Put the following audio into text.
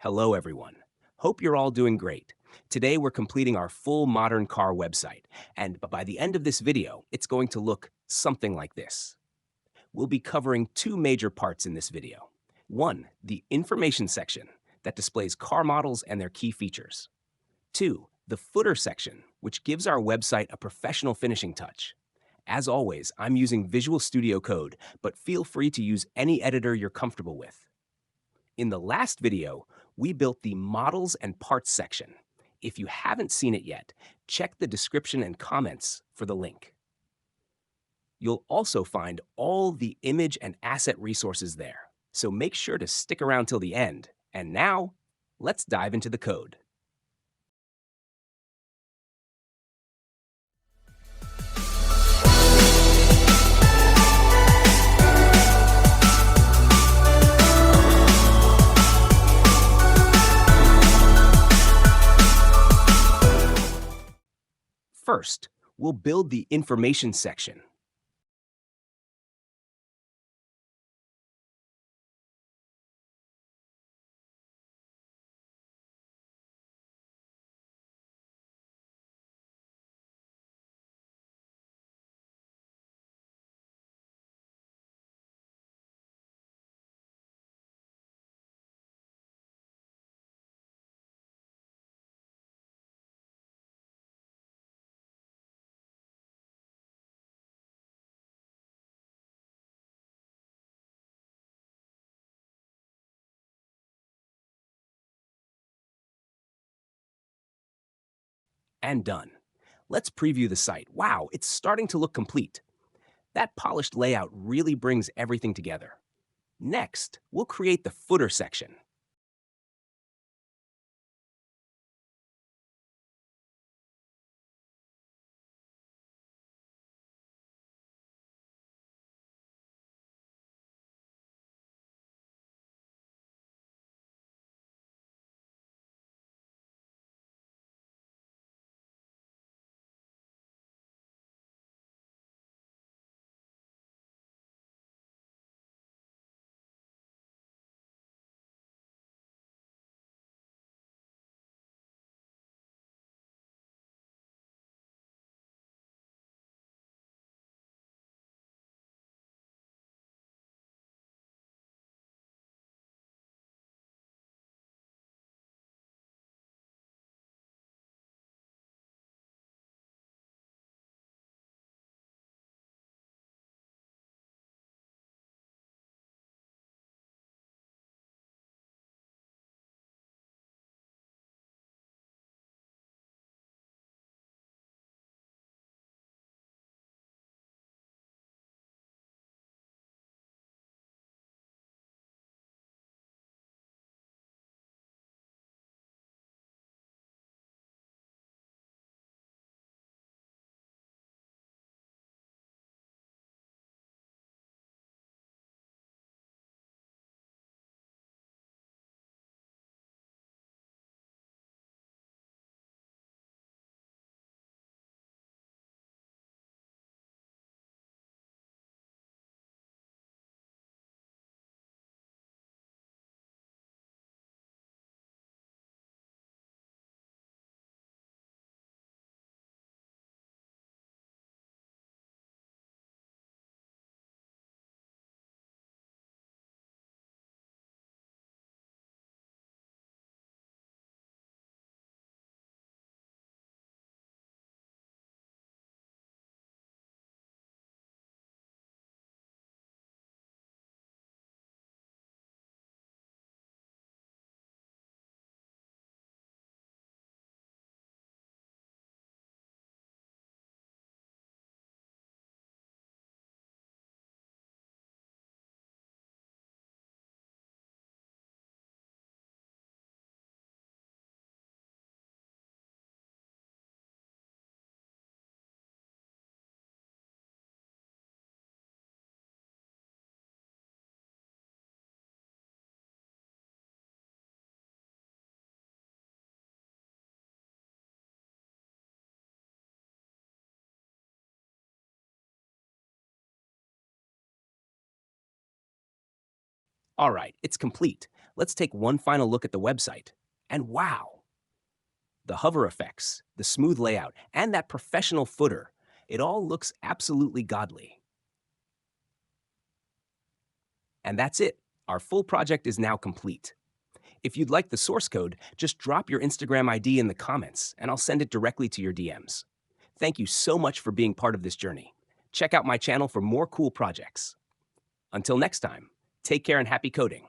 Hello, everyone. Hope you're all doing great. Today, we're completing our full modern car website, and by the end of this video, it's going to look something like this. We'll be covering two major parts in this video. One, the information section that displays car models and their key features. Two, the footer section, which gives our website a professional finishing touch. As always, I'm using Visual Studio Code, but feel free to use any editor you're comfortable with. In the last video, we built the models and parts section. If you haven't seen it yet, check the description and comments for the link. You'll also find all the image and asset resources there, so make sure to stick around till the end. And now, let's dive into the code. First, we'll build the information section. And done. Let's preview the site. Wow, it's starting to look complete. That polished layout really brings everything together. Next, we'll create the footer section. All right, it's complete. Let's take one final look at the website. And wow, the hover effects, the smooth layout, and that professional footer, it all looks absolutely godly. And that's it. Our full project is now complete. If you'd like the source code, just drop your Instagram ID in the comments, and I'll send it directly to your DMs. Thank you so much for being part of this journey. Check out my channel for more cool projects. Until next time, take care and happy coding.